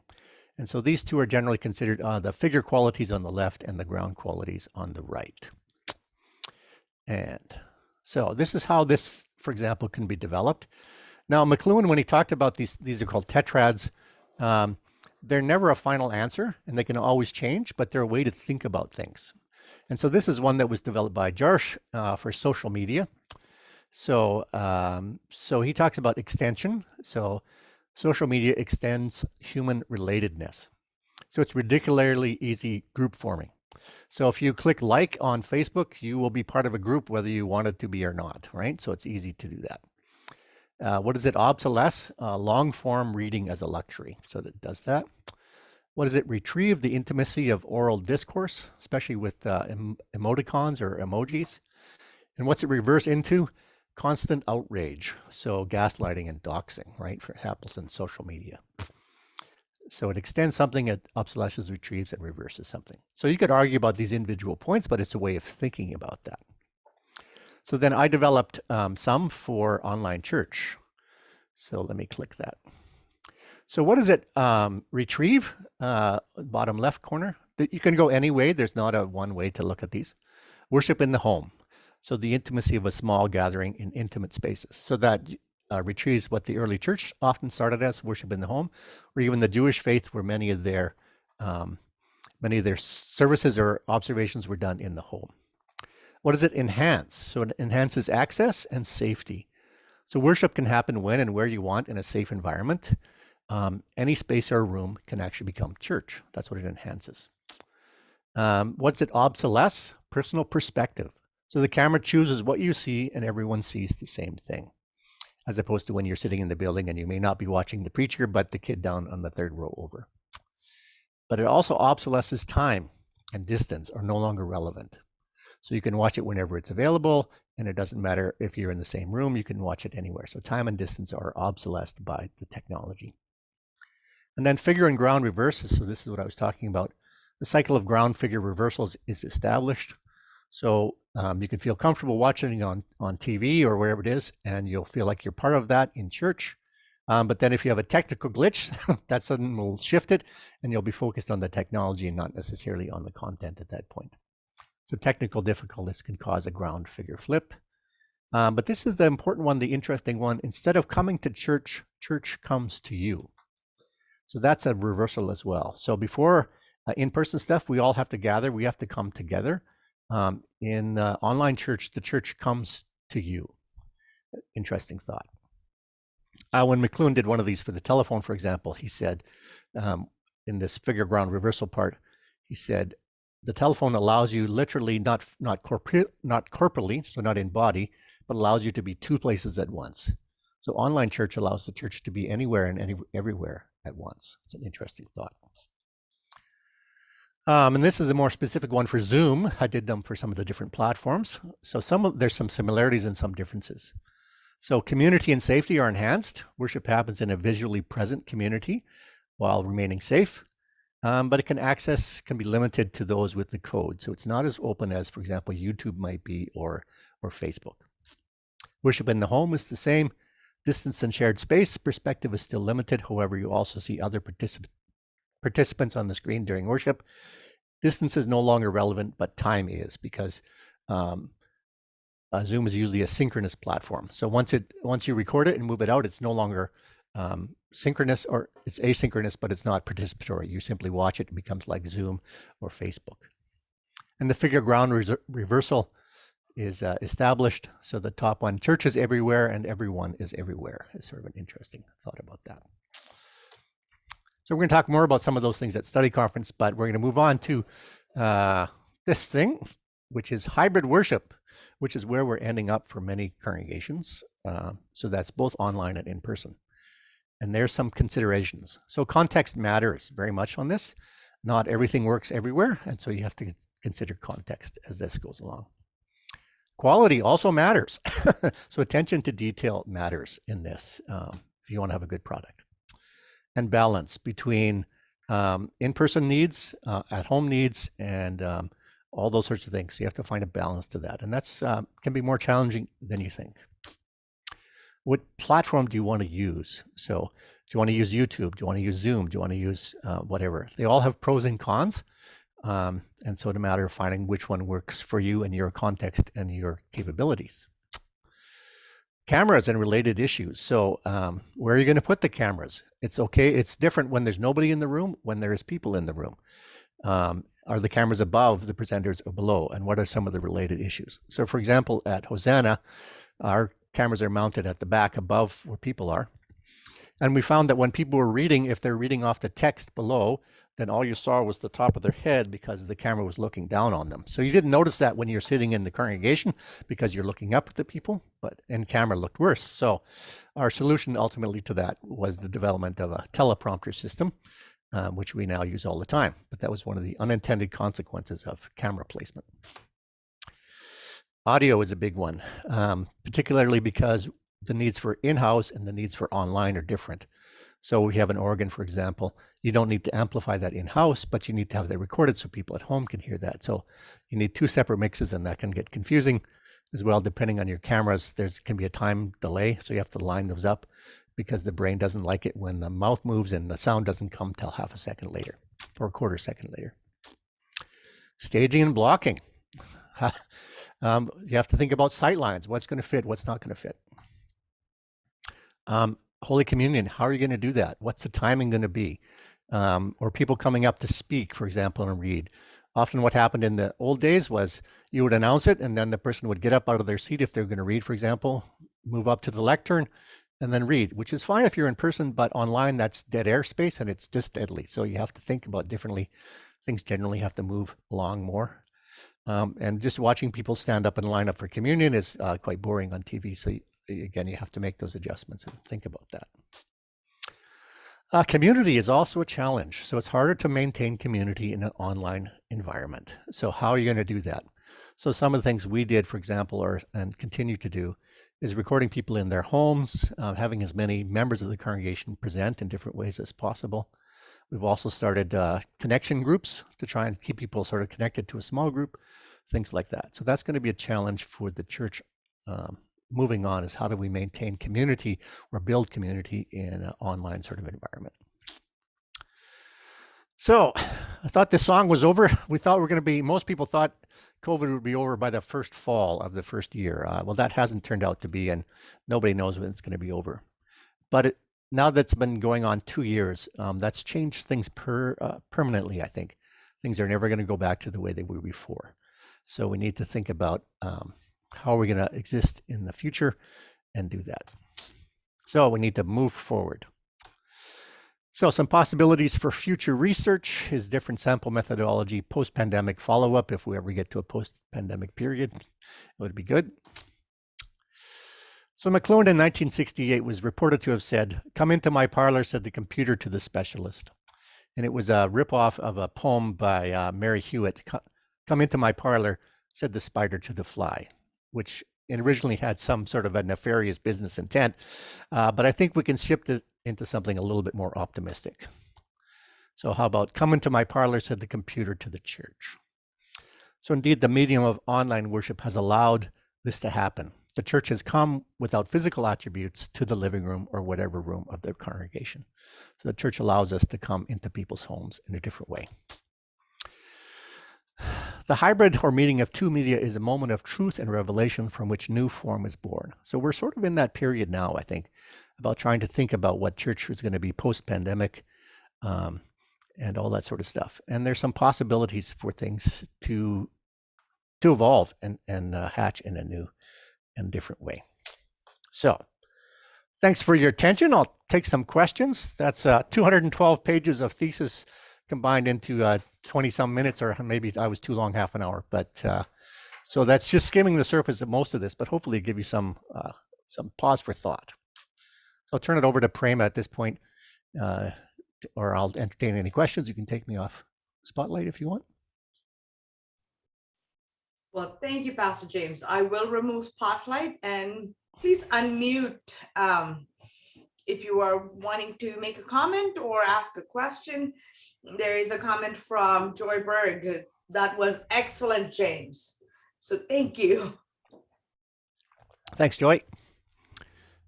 And so these 2 are generally considered the figure qualities on the left and the ground qualities on the right. And so this is how this, for example, can be developed. Now, McLuhan, when he talked about these are called tetrads. They're never a final answer, and they can always change, but they're a way to think about things. And so this is one that was developed by Jarsh for social media. So he talks about extension. So social media extends human relatedness. So it's ridiculously easy group forming. So if you click like on Facebook, you will be part of a group whether you want it to be or not, right? So it's easy to do that. What is it? Obsolesce, long form reading as a luxury. So that does that. What does it? Retrieve the intimacy of oral discourse, especially with emoticons or emojis. And what's it reverse into? Constant outrage. So gaslighting and doxing, right? For happens in social media. So it extends something, it obsolesces, retrieves, and reverses something. So you could argue about these individual points, but it's a way of thinking about that. So then I developed some for online church. So let me click that. So what is it? Retrieve, bottom left corner. You can go any way. There's not a one way to look at these. Worship in the home. So the intimacy of a small gathering in intimate spaces. So that retrieves what the early church often started as, worship in the home, or even the Jewish faith, where many of their services or observations were done in the home. What does it enhance? So it enhances access and safety. So worship can happen when and where you want in a safe environment. Any space or room can actually become church. That's what it enhances. What's it obsolesce? Personal perspective. So the camera chooses what you see and everyone sees the same thing, as opposed to when you're sitting in the building and you may not be watching the preacher, but the kid down on the third row over. But it also obsolesces time and distance are no longer relevant. So you can watch it whenever it's available. and it doesn't matter if you're in the same room, you can watch it anywhere. So time and distance are obsolesced by the technology. And then figure and ground reverses. So this is what I was talking about. The cycle of ground figure reversals is established. So you can feel comfortable watching on TV or wherever it is, and you'll feel like you're part of that in church. But then if you have a technical glitch, that suddenly will shift it, and you'll be focused on the technology and not necessarily on the content at that point. So technical difficulties can cause a ground figure flip. But this is the important one, the interesting one. Instead of coming to church, church comes to you. So that's a reversal as well. So before in-person stuff, we all have to gather. We have to come together. In online church, the church comes to you. Interesting thought. When McLuhan did one of these for the telephone, for example, he said, in this figure ground reversal part, he said, the telephone allows you literally not corporally, so not in body, but allows you to be two places at once. So online church allows the church to be anywhere and everywhere at once. It's an interesting thought. And this is a more specific one for Zoom. I did them for some of the different platforms. So there's some similarities and some differences. So community and safety are enhanced. Worship happens in a visually present community while remaining safe. But it can be limited to those with the code. So it's not as open as, for example, YouTube might be or Facebook. Worship in the home is the same. Distance and shared space perspective is still limited. However, you also see other participants on the screen during worship. Distance is no longer relevant, but time is, because Zoom is usually a synchronous platform. So once you record it and move it out, it's no longer synchronous, or it's asynchronous, but it's not participatory. You simply watch it. It becomes like Zoom or Facebook. And the figure ground reversal is established. So the top one, church is everywhere and everyone is everywhere, is sort of an interesting thought about that. So we're going to talk more about some of those things at study conference, but we're going to move on to this thing, which is hybrid worship, which is where we're ending up for many congregations. So that's both online and in person. And there's some considerations. So context matters very much on this. Not everything works everywhere, and so you have to consider context as this goes along. Quality also matters. So attention to detail matters in this if you want to have a good product. And balance between in-person needs, at-home needs, and all those sorts of things. So you have to find a balance to that. And that's can be more challenging than you think. What platform do you want to use? So do you want to use YouTube? Do you want to use Zoom? Do you want to use whatever? They all have pros and cons. And so it's a matter of finding which one works for you and your context and your capabilities. Cameras and related issues. So where are you going to put the cameras? It's okay. It's different when there's nobody in the room, when there is people in the room. Are the cameras above the presenters or below? And what are some of the related issues? So for example, at Hosanna, our cameras are mounted at the back above where people are. And we found that when people were reading, if they're reading off the text below, then all you saw was the top of their head because the camera was looking down on them. So you didn't notice that when you're sitting in the congregation because you're looking up at the people, but in camera looked worse. So our solution ultimately to that was the development of a teleprompter system, which we now use all the time. But that was one of the unintended consequences of camera placement. Audio is a big one, particularly because the needs for in-house and the needs for online are different. So we have an organ, for example. You don't need to amplify that in-house, but you need to have that recorded so people at home can hear that. So you need two separate mixes, and that can get confusing as well. Depending on your cameras, there can be a time delay, so you have to line those up because the brain doesn't like it when the mouth moves and the sound doesn't come till half a second later or a quarter second later. Staging and blocking. You have to think about sight lines. What's going to fit? What's not going to fit? Holy Communion, how are you going to do that? What's the timing going to be? Or people coming up to speak, for example, and read. Often what happened in the old days was you would announce it, and then the person would get up out of their seat if they're going to read, for example, move up to the lectern, and then read, which is fine if you're in person, but online that's dead air space, and it's just deadly. So you have to think about differently. Things generally have to move along more. And just watching people stand up and line up for communion is quite boring on TV. So again, you have to make those adjustments and think about that. Community is also a challenge. So it's harder to maintain community in an online environment. So how are you going to do that? So some of the things we did, for example, and continue to do, is recording people in their homes, having as many members of the congregation present in different ways as possible. We've also started connection groups to try and keep people sort of connected to a small group, things like that. So that's going to be a challenge for the church moving on, is how do we maintain community or build community in an online sort of environment. So I thought this song was over. We thought we were going to be, most people thought COVID would be over by the first fall of the first year. Well, that hasn't turned out to be, and nobody knows when it's going to be over. But now that's been going on 2 years, that's changed things permanently, I think. Things are never going to go back to the way they were before. So we need to think about how are we going to exist in the future and do that. So we need to move forward. So some possibilities for future research is different sample methodology, post-pandemic follow-up. If we ever get to a post-pandemic period, it would be good. So McLuhan in 1968 was reported to have said, "Come into my parlor," said the computer to the specialist. And it was a ripoff of a poem by Mary Hewitt, "Come into my parlor," said the spider to the fly, which originally had some sort of a nefarious business intent. But I think we can shift it into something a little bit more optimistic. So how about, "Come into my parlor," said the computer to the church. So indeed, the medium of online worship has allowed this to happen. The church has come without physical attributes to the living room or whatever room of their congregation. So the church allows us to come into people's homes in a different way. The hybrid or meeting of two media is a moment of truth and revelation from which new form is born. So we're sort of in that period now, I think, about trying to think about what church is going to be post-pandemic and all that sort of stuff. And there's some possibilities for things to evolve and hatch in a new and different way. So thanks for your attention. I'll take some questions. That's 212 pages of thesis combined into 20 some minutes, or maybe I was too long, half an hour. But so that's just skimming the surface of most of this, but hopefully give you some pause for thought. So I'll turn it over to Prema at this point, or I'll entertain any questions. You can take me off spotlight if you want. Well, thank you, Pastor James. I will remove spotlight, and please unmute if you are wanting to make a comment or ask a question. There is a comment from Joy Berg. That was excellent, James. So thank you. Thanks, Joy.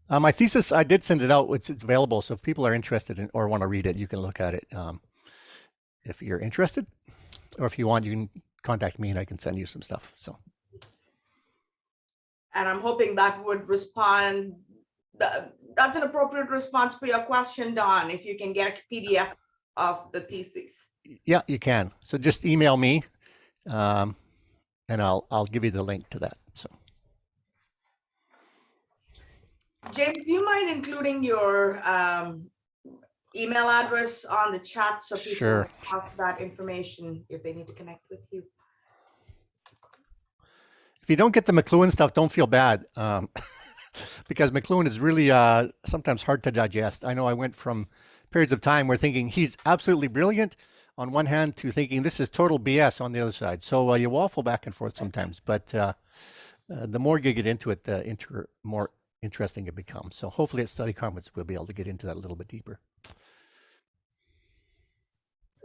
My thesis, I did send it out. It's available. So if people are interested in or want to read it, you can look at it if you're interested. Or if you want, you can contact me and I can send you some stuff. So. And I'm hoping that would respond. That's an appropriate response for your question, Don, if you can get a PDF of the thesis. Yeah, you can. So just email me and I'll give you the link to that. So. James, do you mind including your email address on the chat so people Sure. have that information if they need to connect with you? If you don't get the McLuhan stuff, don't feel bad, because McLuhan is really sometimes hard to digest. I know I went from periods of time where thinking he's absolutely brilliant on one hand to thinking this is total BS on the other side. So you waffle back and forth sometimes, but the more you get into it, the more interesting it becomes. So hopefully at study conference, we'll be able to get into that a little bit deeper.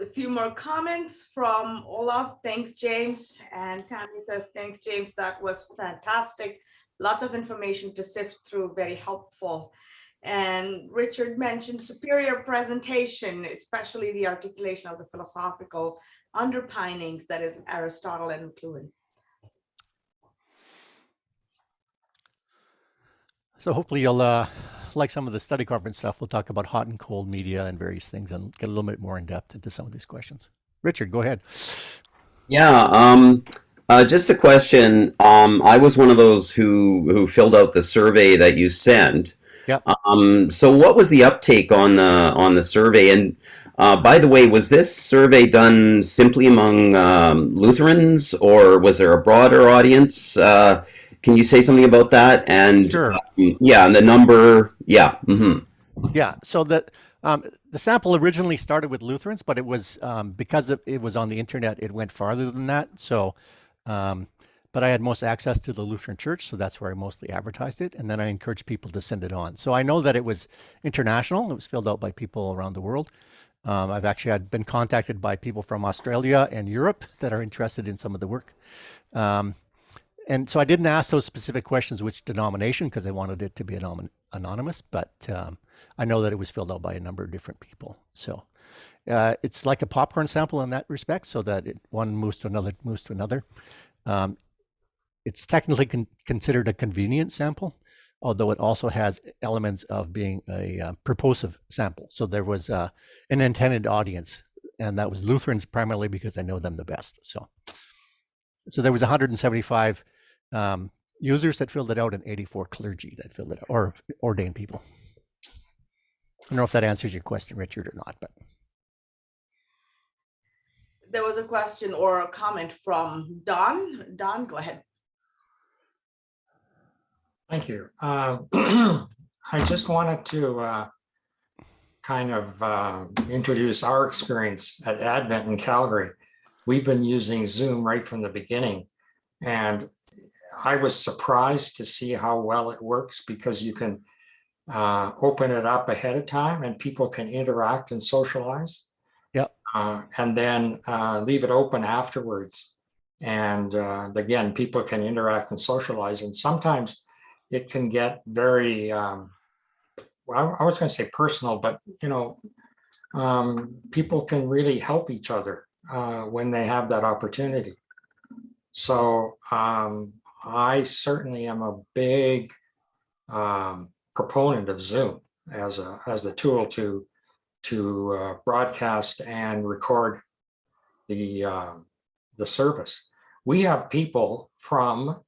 A few more comments from Olaf. Thanks, James. And Tammy says, thanks, James. That was fantastic. Lots of information to sift through, very helpful. And Richard mentioned superior presentation, especially the articulation of the philosophical underpinnings, that is Aristotle and McLuhan. So hopefully you'll like some of the study conference stuff. We'll talk about hot and cold media and various things and get a little bit more in depth into some of these questions. Richard, go ahead. Yeah, just a question. I was one of those who filled out the survey that you sent. Yeah. So what was the uptake on the survey? And by the way, was this survey done simply among Lutherans, or was there a broader audience? Can you say something about that? And sure. Yeah, and the number. Yeah. Mm-hmm. Yeah. So the sample originally started with Lutherans, but it was because it was on the internet, it went farther than that. So, but I had most access to the Lutheran Church, so that's where I mostly advertised it. And then I encouraged people to send it on. So I know that it was international. It was filled out by people around the world. I've actually been contacted by people from Australia and Europe that are interested in some of the work. And so I didn't ask those specific questions, which denomination, because I wanted it to be anonymous, but I know that it was filled out by a number of different people. So it's like a popcorn sample in that respect, so that one moves to another, moves to another. It's technically considered a convenient sample, although it also has elements of being a purposive sample. So there was an intended audience, and that was Lutherans primarily because I know them the best. So there was 175 users that filled it out and 84 clergy that filled it out, or ordained people. I don't know if that answers your question, Richard, or not, but. There was a question or a comment from Don. Don, go ahead. Thank you. I just wanted to kind of introduce our experience at Advent in Calgary. We've been using Zoom right from the beginning, and I was surprised to see how well it works, because you can open it up ahead of time and people can interact and socialize. Yep. And then leave it open afterwards. And again, people can interact and socialize. And sometimes it can get very, well, I was going to say personal, but people can really help each other when they have that opportunity. So I certainly am a big proponent of Zoom as the tool to broadcast and record the service. We have people from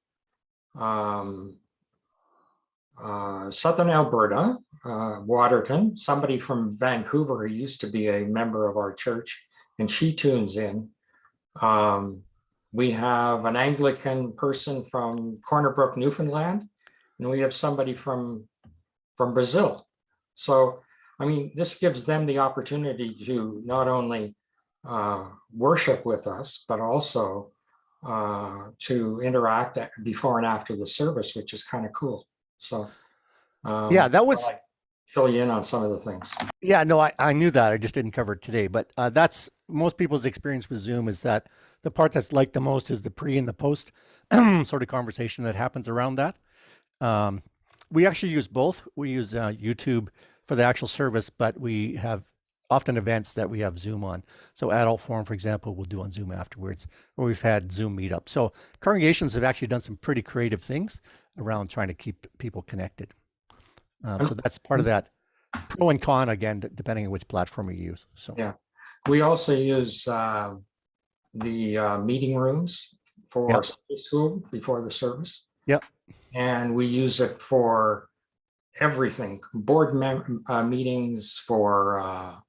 Southern Alberta, Waterton, somebody from Vancouver who used to be a member of our church, and she tunes in. We have an Anglican person from Corner Brook, Newfoundland, and we have somebody from Brazil. So, I mean, this gives them the opportunity to not only worship with us, but also to interact before and after the service, which is kind of cool. So, Yeah, that was. Fill you in on some of the things. Yeah, no, I knew that. I just didn't cover it today. But that's most people's experience with Zoom, is that the part that's liked the most is the pre and the post sort of conversation that happens around that. We actually use both. We use YouTube for the actual service, but we have often events that we have Zoom on. So Adult Forum, for example, we'll do on Zoom afterwards, or we've had Zoom meetups. So congregations have actually done some pretty creative things around trying to keep people connected. So that's part of that pro and con, again, depending on which platform you use. So yeah, we also use the meeting rooms for Sunday school before the service. Yep. And we use it for everything, board meetings, for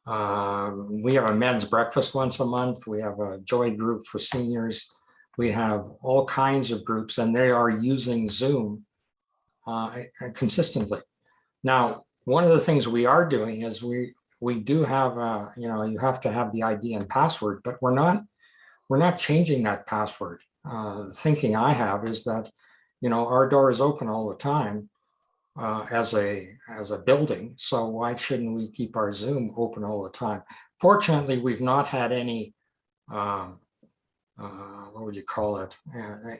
we have a men's breakfast once a month. We have a joy group for seniors. We have all kinds of groups, and they are using Zoom consistently. Now, one of the things we are doing is we do have you have to have the ID and password, but we're not changing that password. The thinking I have is that our door is open all the time as a building, so why shouldn't we keep our Zoom open all the time? Fortunately, we've not had any what would you call it?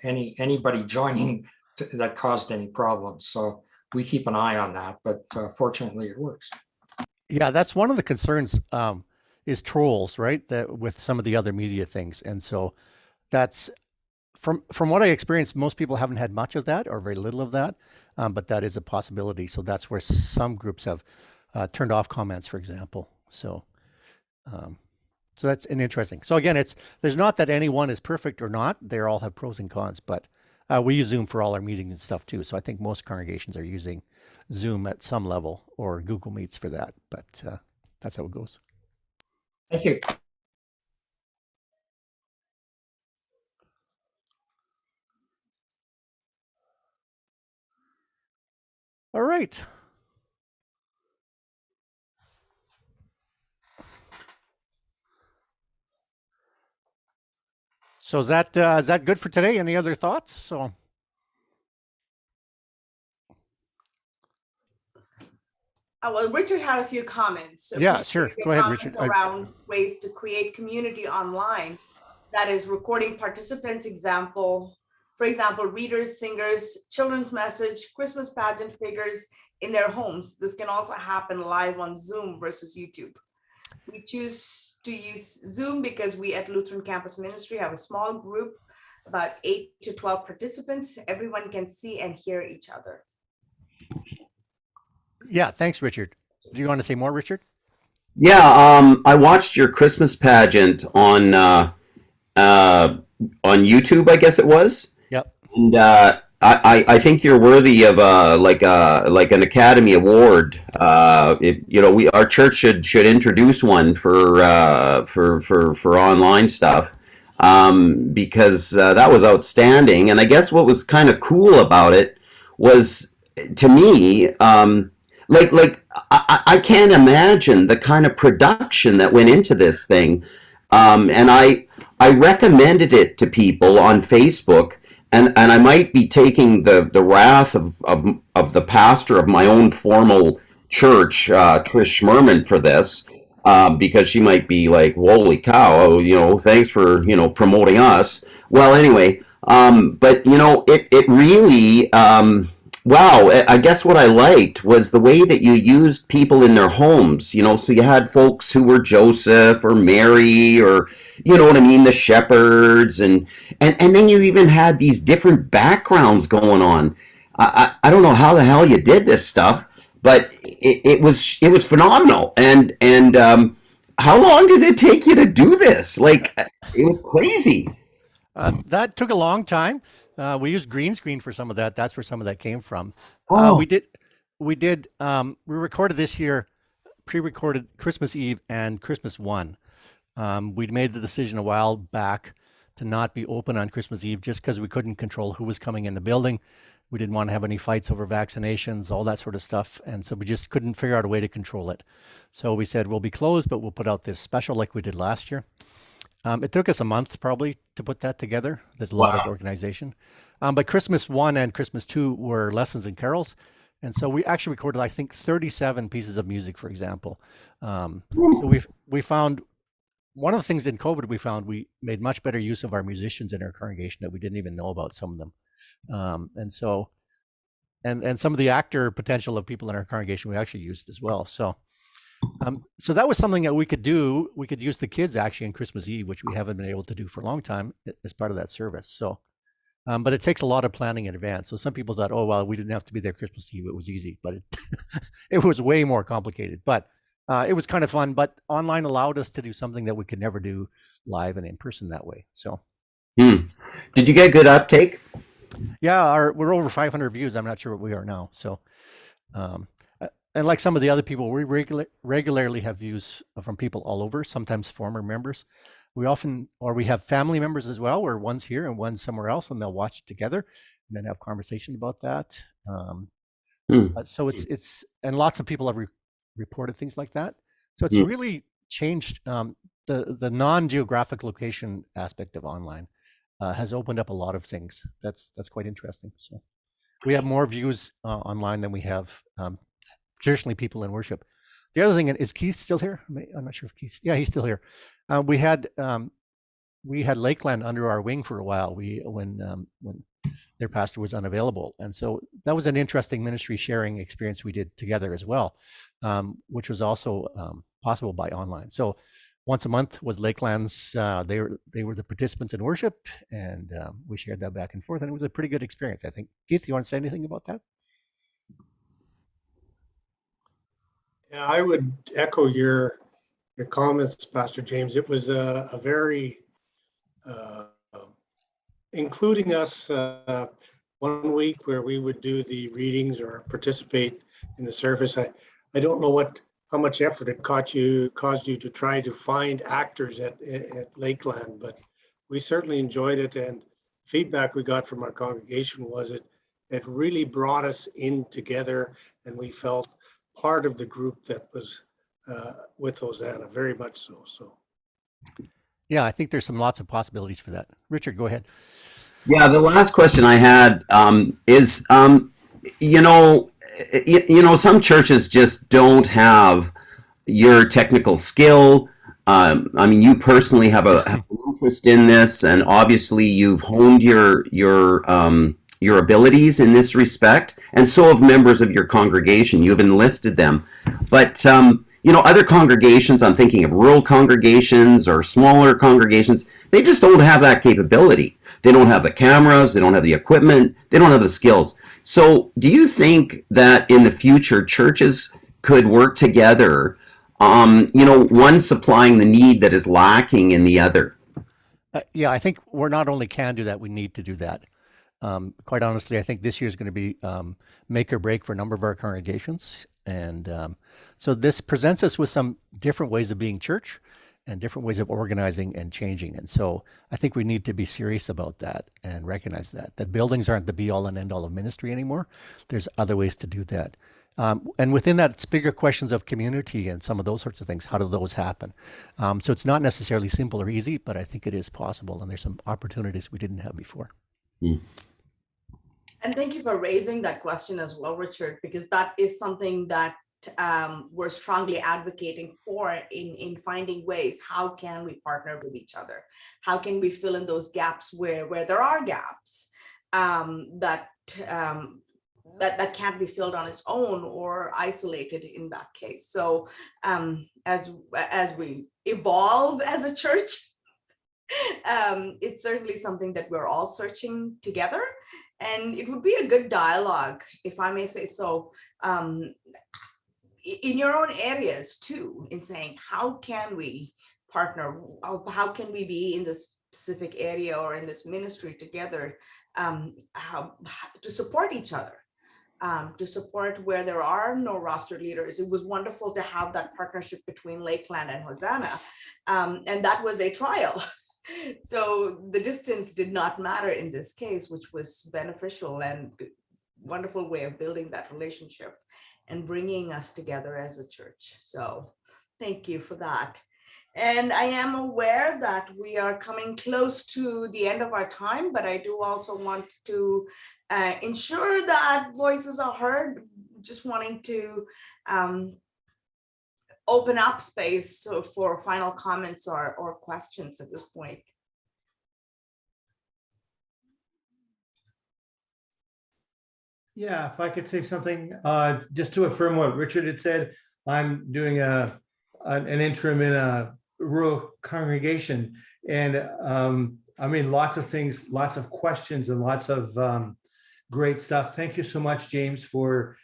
Anybody joining that caused any problems. So we keep an eye on that, but fortunately it works. Yeah, that's one of the concerns is trolls, right? That with some of the other media things. And so that's from what I experienced, most people haven't had much of that or very little of that, but that is a possibility. So that's where some groups have turned off comments, for example. So so that's an interesting. So again, there's not that any one is perfect or not. They all have pros and cons, but we use Zoom for all our meetings and stuff too. So I think most congregations are using Zoom at some level, or Google Meets for that, but that's how it goes. Thank you. All right. So is that good for today? Any other thoughts? So. Well, Richard had a few comments. Yeah, sure. Appreciate your Go ahead, comments Richard. around ways to create community online. That is recording participants, for example, readers, singers, children's message, Christmas pageant figures in their homes. This can also happen live on Zoom versus YouTube. We choose to use Zoom because we at Lutheran Campus Ministry have a small group, about 8 to 12 participants. Everyone can see and hear each other. Yeah, thanks, Richard. Do you want to say more, Richard? Yeah, I watched your Christmas pageant on YouTube, I guess it was. Yep. And I think you're worthy of like an Academy Award. Our church should introduce one for online stuff, because that was outstanding. And I guess what was kind of cool about it was, to me, I can't imagine the kind of production that went into this thing. And I recommended it to people on Facebook, and I might be taking the wrath of the pastor of my own formal church, Trish Schmerman, for this, because she might be like, "Holy cow! Oh, thanks for promoting us." Well, anyway, but it really. Wow, I guess what I liked was the way that you used people in their homes, so you had folks who were Joseph or Mary, or, you know what I mean, the shepherds, and then you even had these different backgrounds going on. I don't know how the hell you did this stuff, but it was phenomenal. And how long did it take you to do this? Like, it was crazy. That took a long time. We used green screen for some of that. That's where some of that came from. Oh. We recorded this year, pre-recorded Christmas Eve and Christmas One. We'd made the decision a while back to not be open on Christmas Eve just because we couldn't control who was coming in the building. We didn't want to have any fights over vaccinations, all that sort of stuff. And so we just couldn't figure out a way to control it. So we said, we'll be closed, but we'll put out this special like we did last year. It took us a month probably to put that together. There's a lot of organization. But Christmas 1 and Christmas 2 were lessons and carols. And so we actually recorded, I think, 37 pieces of music, for example. So we found, one of the things in COVID, we made much better use of our musicians in our congregation that we didn't even know about, some of them. And some of the actor potential of people in our congregation we actually used as well. So that was something that we could do. We could use the kids actually on Christmas Eve, which we haven't been able to do for a long time as part of that service. So, but it takes a lot of planning in advance. So some people thought, oh, well, we didn't have to be there Christmas Eve. It was easy, but it was way more complicated. But it was kind of fun. But online allowed us to do something that we could never do live and in person that way. So. Did you get good uptake? Yeah, we're over 500 views. I'm not sure what we are now. So. And like some of the other people, we regularly have views from people all over, sometimes former members. We have family members as well, where one's here and one's somewhere else, and they'll watch it together and then have conversation about that. So and lots of people have reported things like that. So it's really changed the non-geographic location aspect of online has opened up a lot of things. That's quite interesting. So we have more views online than we have traditionally people in worship. The other thing is, Keith still here? I'm not sure if Keith's, yeah, he's still here. We had Lakeland under our wing for a while. When their pastor was unavailable, and so that was an interesting ministry sharing experience we did together as well, which was also possible by online. So once a month was Lakeland's. They were the participants in worship, and we shared that back and forth, and it was a pretty good experience, I think. Keith, you want to say anything about that? Yeah, I would echo your comments, Pastor James. It was a very, including us, 1 week where we would do the readings or participate in the service. I don't know how much effort it caused you to try to find actors at Lakeland, but we certainly enjoyed it. And feedback we got from our congregation was it really brought us in together, and we felt part of the group that was with Hosanna, very much so. Yeah, I think there's some lots of possibilities for that. Richard, go ahead. Yeah, the last question I had is, you know, some churches just don't have your technical skill. I mean, you personally have an interest in this, and obviously you've honed your abilities in this respect, and so have members of your congregation. You've enlisted them, but other congregations. I'm thinking of rural congregations or smaller congregations. They just don't have that capability. They don't have the cameras. They don't have the equipment. They don't have the skills. So, do you think that in the future churches could work together? One supplying the need that is lacking in the other. Yeah, I think we're not only can do that, we need to do that. Quite honestly, I think this year is going to be make or break for a number of our congregations. And so this presents us with some different ways of being church and different ways of organizing and changing. And so I think we need to be serious about that and recognize that buildings aren't the be all and end all of ministry anymore. There's other ways to do that. And within that, it's bigger questions of community and some of those sorts of things. How do those happen? So it's not necessarily simple or easy, but I think it is possible. And there's some opportunities we didn't have before. Mm. And thank you for raising that question as well, Richard, because that is something that we're strongly advocating for in finding ways. How can we partner with each other? How can we fill in those gaps where there are gaps that can't be filled on its own or isolated in that case? So as we evolve as a church, it's certainly something that we're all searching together. And it would be a good dialogue, if I may say so, in your own areas too, in saying, how can we partner? How can we be in this specific area or in this ministry together, to support each other, to support where there are no roster leaders? It was wonderful to have that partnership between Lakeland and Hosanna, and that was a trial. So the distance did not matter in this case, which was beneficial and wonderful way of building that relationship and bringing us together as a church. So thank you for that. And I am aware that we are coming close to the end of our time, but I do also want to ensure that voices are heard. Just wanting to open up space for final comments or questions at this point. Yeah, if I could say something, just to affirm what Richard had said, I'm doing an interim in a rural congregation, and I mean, lots of things, lots of questions, and lots of great stuff. Thank you so much, James, for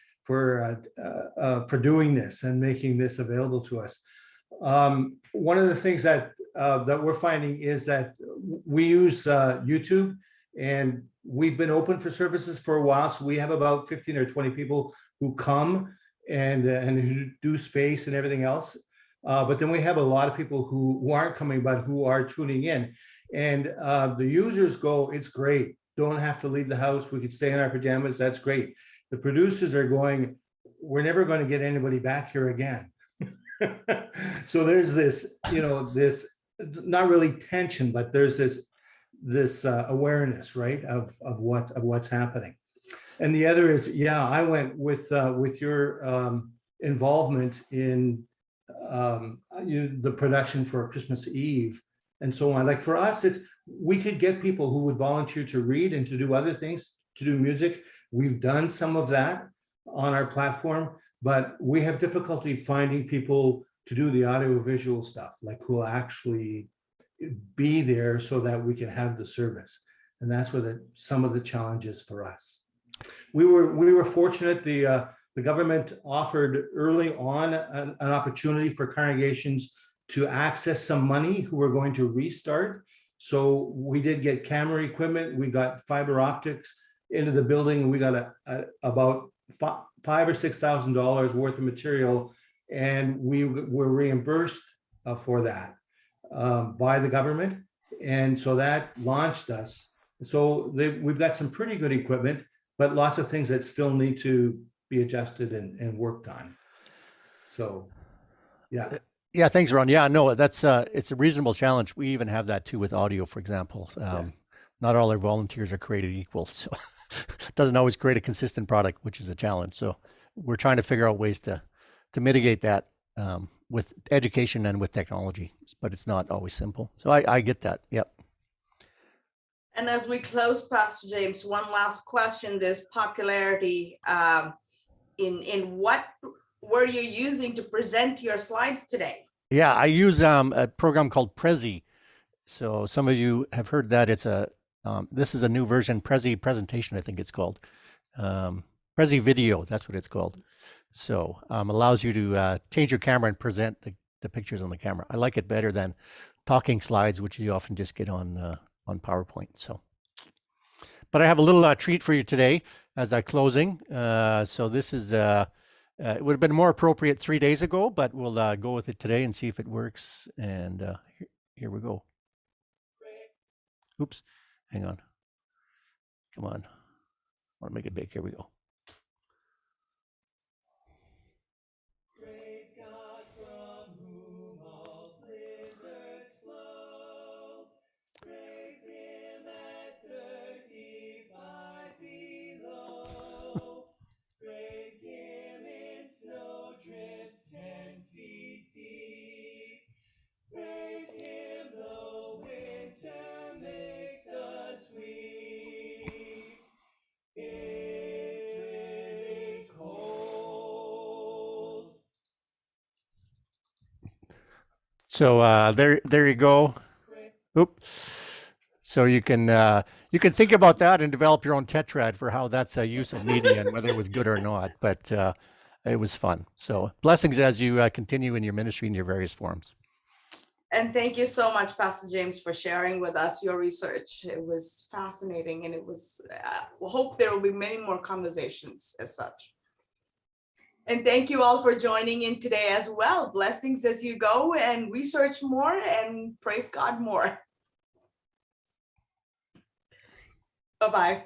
doing this and making this available to us. One of the things that we're finding is that we use YouTube, and we've been open for services for a while. So we have about 15 or 20 people who come and who do space and everything else. But then we have a lot of people who aren't coming, but who are tuning in. And the users go, it's great. Don't have to leave the house. We could stay in our pajamas. That's great. The producers are going, we're never going to get anybody back here again. So there's this, this not really tension, but there's this awareness, right, of what's happening. And the other is, yeah, I went with your involvement in the production for Christmas Eve and so on. Like for us, we could get people who would volunteer to read and to do other things, to do music. We've done some of that on our platform, but we have difficulty finding people to do the audio-visual stuff, like who will actually be there so that we can have the service. And that's where some of the challenges for us. We were fortunate. The government offered early on an opportunity for congregations to access some money who were going to restart. So we did get camera equipment. We got fiber optics into the building. We got about $5,000 or $6,000 worth of material, and we were reimbursed for that by the government. And so that launched us. So we've got some pretty good equipment, but lots of things that still need to be adjusted and worked on. So, yeah. Yeah, thanks, Ron. Yeah, no, that's it's a reasonable challenge. We even have that too with audio, for example. Not all our volunteers are created equal, so it doesn't always create a consistent product, which is a challenge. So we're trying to figure out ways to mitigate that with education and with technology, but it's not always simple. So I get that. Yep. And as we close, Pastor James, one last question: this popularity, in what were you using to present your slides today? Yeah, I use a program called Prezi. So some of you have heard that. It's this is a new version, Prezi Presentation, I think it's called. Prezi Video, that's what it's called. So allows you to change your camera and present the pictures on the camera. I like it better than talking slides, which you often just get on PowerPoint. So, but I have a little treat for you today as a closing. So this is it would have been more appropriate 3 days ago, but we'll go with it today and see if it works. And here we go. Oops, hang on. Come on. I want to make it big. Here we go. Praise God from whom all blizzards flow. Praise him at 35 below. Praise him in snow drifts 10 feet deep. Praise him though winter makes us weep. It's really cold. So there you go. Oop. So you can think about that and develop your own tetrad for how that's a use of media and whether it was good or not. But it was fun. So blessings as you continue in your ministry in your various forms. And thank you so much, Pastor James, for sharing with us your research. It was fascinating, and it was, we hope there will be many more conversations as such. And thank you all for joining in today as well. Blessings as you go and research more and praise God more. Bye-bye.